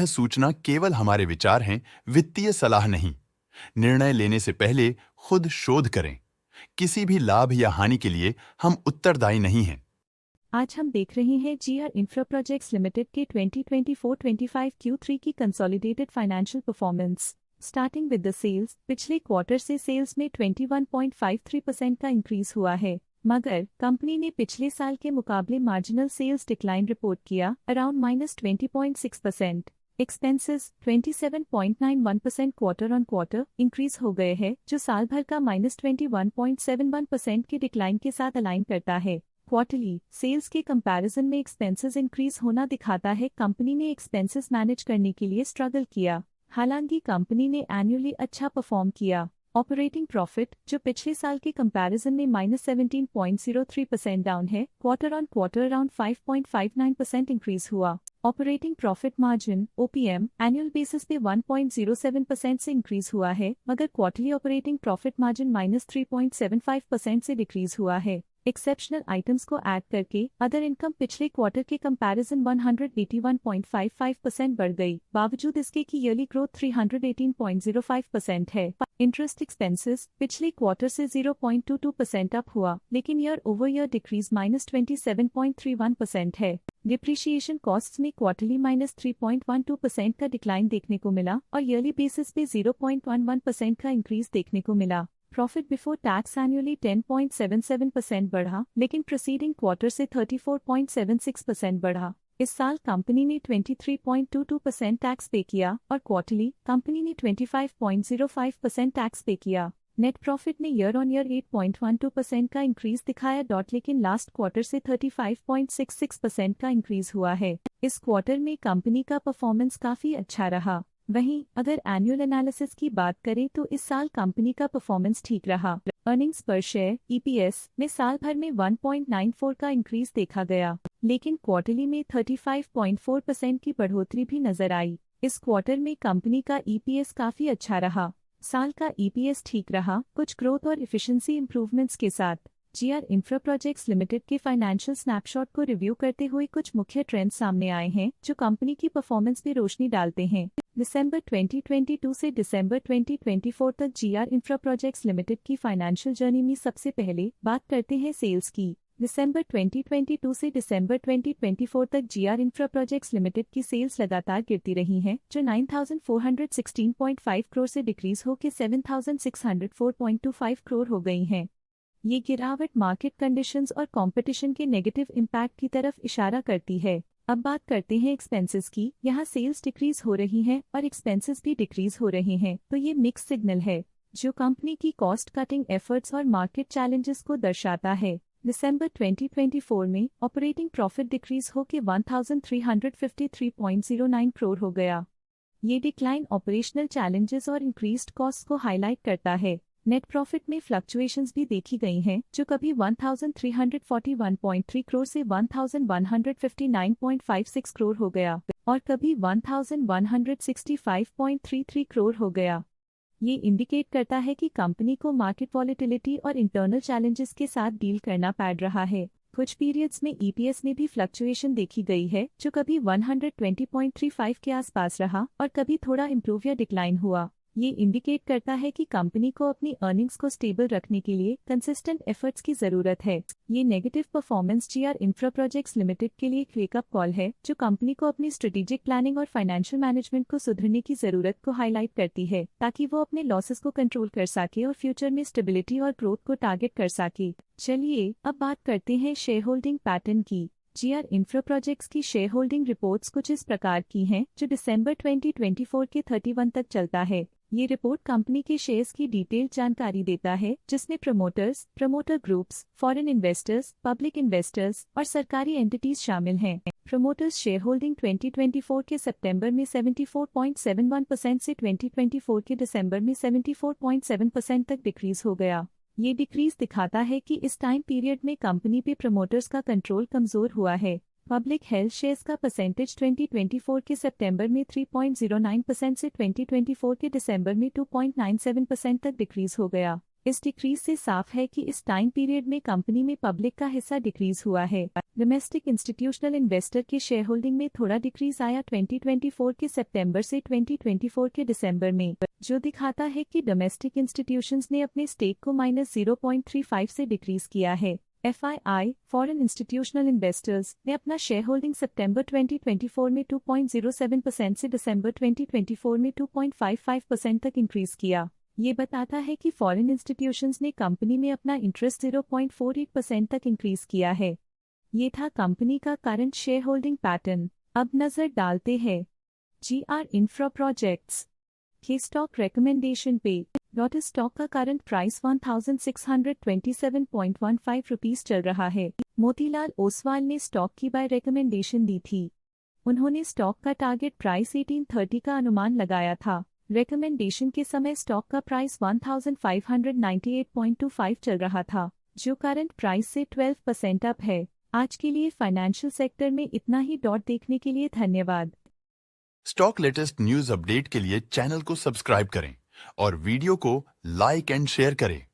सूचना केवल हमारे विचार हैं, वित्तीय सलाह नहीं। निर्णय लेने से पहले खुद शोध करें। किसी भी लाभ या हानि के लिए हम उत्तरदायी नहीं हैं। आज हम देख रहे हैं जीआर इंफ्रा प्रोजेक्ट्स लिमिटेड के 2024-25 Q3 की consolidated financial performance. Starting with the sales, पिछले क्वार्टर से सेल्स में 21.53% का इंक्रीज हुआ है, मगर कंपनी ने पिछले साल के मुकाबले मार्जिनल सेल्स डिक्लाइन रिपोर्ट किया, around -20.6%। Expenses 27.91% quarter on quarter increase हो गए हैं, जो साल भर का -21.71% के डिक्लाइन के साथ अलाइन करता है। क्वार्टरली सेल्स के कंपैरिजन में एक्सपेंसेस इंक्रीज होना दिखाता है कंपनी ने एक्सपेंसेस मैनेज करने के लिए स्ट्रगल किया। हालांकि कंपनी ने एनुअली अच्छा परफॉर्म किया। ऑपरेटिंग प्रॉफिट, जो पिछले साल के कंपैरिजन में -17.03% डाउन है, quarter on quarter around 5.59% increase हुआ। Operating profit margin (OPM) annual basis पे 1.07% से इंक्रीज हुआ है, मगर क्वार्टरली ऑपरेटिंग प्रॉफिट मार्जिन -3.75% से डिक्रीज हुआ है। एक्सेप्शनल आइटम्स को ऐड करके अदर इनकम पिछले क्वार्टर के कंपैरिजन 181.55% बढ़ गई, बावजूद इसके कि ईयरली ग्रोथ 318.05% है। इंटरेस्ट एक्सपेंसेस पिछले क्वार्टर से 0.22% अप हुआ, लेकिन ईयर ओवर ईयर डिक्रीज -27.31% है। डिप्रिशिएशन कॉस्ट्स में क्वार्टरली -3.12% का डिक्लाइन देखने को मिला और ईयरली बेसिस पे 0.11% का इंक्रीज देखने को मिला। प्रॉफिट बिफोर टैक्स एनुअली 10.77% बढ़ा, लेकिन प्रीसीडिंग क्वार्टर से 34.76% बढ़ा। इस साल कंपनी ने 23.22% टैक्स पे किया और क्वार्टरली कंपनी ने 25.05% टैक्स पे किया। नेट प्रॉफिट ने ईयर ऑन ईयर 8.12% का इंक्रीज दिखाया, लेकिन लास्ट क्वार्टर से 35.66% का इंक्रीज हुआ है। इस क्वार्टर में कंपनी का परफॉर्मेंस काफी अच्छा रहा। वहीं अगर एनुअल एनालिसिस की बात करें तो इस साल कंपनी का परफॉर्मेंस ठीक रहा। अर्निंग्स पर शेयर (ईपीएस) में साल भर में 1.94 का इंक्रीज देखा गया, लेकिन क्वार्टरली में 35.4% की बढ़ोतरी भी नजर आई। इस क्वार्टर में कंपनी का ईपीएस काफी अच्छा रहा। साल का ईपीएस ठीक रहा, कुछ ग्रोथ और एफिशिएंसी इंप्रूवमेंट्स के साथ। जीआर इंफ्रा प्रोजेक्ट्स लिमिटेड के फाइनेंशियल स्नैपशॉट को रिव्यू करते हुए कुछ मुख्य ट्रेंड्स सामने आए हैं, जो कंपनी की परफॉर्मेंस पे रोशनी डालते हैं। दिसंबर 2022 से दिसंबर 2024 तक जीआर इंफ्रा प्रोजेक्ट्स लिमिटेड की फाइनेंशियल जर्नी में सबसे पहले बात करते हैं सेल्स की। दिसंबर 2022 से दिसंबर 2024 तक जीआर इंफ्रा प्रोजेक्ट्स लिमिटेड की सेल्स लगातार गिरती रही हैं, जो 9,416.5 करोड़ से डिक्रीज होकर 7,604.25 करोड़ हो गई हैं। ये गिरावट मार्केट कंडीशंस और कंपटीशन के नेगेटिव इम्पैक्ट की तरफ इशारा करती है। अब बात करते हैं एक्सपेंसेस की। यहाँ सेल्स डिक्रीज हो रही हैं और एक्सपेंसेस भी डिक्रीज हो रहे हैं, तो ये मिक्स सिग्नल है, जो कंपनी की कॉस्ट कटिंग एफर्ट्स और मार्केट चैलेंजेस को दर्शाता है। दिसंबर 2024 में ऑपरेटिंग प्रॉफिट डिक्रीज होकर 1,353.09 करोड़ हो गया। ये डिक्लाइन ऑपरेशनल चैलेंजेस और इंक्रीज्ड कॉस्ट को हाईलाइट करता है। नेट प्रॉफिट में फ्लक्चुएशंस भी देखी गई हैं, जो कभी 1,341.3 करोड़ से 1,159.56 करोड़ हो गया और कभी 1,165.33 करोड़ हो गया। ये इंडिकेट करता है कि कंपनी को मार्केट वॉलेटिलिटी और इंटरनल चैलेंजेस के साथ डील करना पड़ रहा है। कुछ पीरियड्स में ईपीएस में भी फ्लक्चुएशन देखी गई है, जो कभी 120.35 के आसपास रहा और कभी थोड़ा इम्प्रूव या डिक्लाइन हुआ। ये इंडिकेट करता है कि कंपनी को अपनी अर्निंग्स को स्टेबल रखने के लिए कंसिस्टेंट एफर्ट्स की जरूरत है। ये negative performance GR Infra Projects Limited के लिए एक वेकअप कॉल है, जो कंपनी को अपनी स्ट्रेटेजिक प्लानिंग और फाइनेंशियल मैनेजमेंट को सुधरने की जरूरत को हाईलाइट करती है, ताकि वो अपने लॉसेस को कंट्रोल कर सके और फ्यूचर में स्टेबिलिटी और ग्रोथ को टारगेट कर सके। चलिए अब बात करते हैं शेयर होल्डिंग पैटर्न की। जीआर इंफ्रा प्रोजेक्ट्स की शेयर होल्डिंग रिपोर्ट्स कुछ इस प्रकार की हैं, जो दिसंबर 2024 के 31 तक चलता है। ये रिपोर्ट कंपनी के शेयर्स की डिटेल्ड जानकारी देता है, जिसमें promoters, promoter groups, foreign investors, public investors और सरकारी एंटिटीज शामिल हैं। प्रमोटर्स शेयर होल्डिंग 2024 के सितंबर में 74.71% से 2024 के दिसंबर में 74.7% तक डिक्रीज हो गया। ये डिक्रीज दिखाता है कि इस टाइम पीरियड में कंपनी पे प्रमोटर्स का कंट्रोल कमजोर हुआ है। पब्लिक हेल्थ शेयर्स का परसेंटेज 2024 के सितंबर में 3.09% से 2024 के दिसंबर में 2.97% तक डिक्रीज हो गया। इस डिक्रीज से साफ है कि इस टाइम पीरियड में कंपनी में पब्लिक का हिस्सा डिक्रीज हुआ है। डोमेस्टिक इंस्टीट्यूशनल इन्वेस्टर के शेयर होल्डिंग में थोड़ा डिक्रीज आया 2024 के सितंबर से 2024 के दिसंबर में, जो दिखाता है कि डोमेस्टिक इंस्टीट्यूशंस ने अपने स्टेक को -0.35 से डिक्रीज किया है। FII फॉरेन इंस्टीट्यूशनल इन्वेस्टर्स ने अपना शेयर होल्डिंग सितंबर 2024 में 2.07% से दिसंबर 2024 में 2.55% तक इंक्रीज किया। ये बताता है कि फॉरेन इंस्टीट्यूशंस ने कंपनी में अपना इंटरेस्ट 0.48% तक इंक्रीज किया है। ये था कंपनी का करंट शेयर होल्डिंग पैटर्न। अब नजर डालते हैं GR इंफ्रा प्रोजेक्ट्स के स्टॉक रिकमेंडेशन पे। लॉटस स्टॉक का करंट प्राइस 1627.15 रुपीस चल रहा है। मोतीलाल ओसवाल ने स्टॉक की बाय रिकमेंडेशन दी थी। उन्होंने स्टॉक का टारगेट प्राइस 1830 का अनुमान लगाया था। रिकमेंडेशन के समय स्टॉक का प्राइस 1598.25 चल रहा था, जो करंट प्राइस से 12% अप है। आज के लिए फाइनेंशियल सेक्टर में इतना ही। देखने के लिए धन्यवाद। स्टॉक लेटेस्ट न्यूज अपडेट के लिए चैनल को सब्सक्राइब करें और वीडियो को लाइक एंड शेयर करें।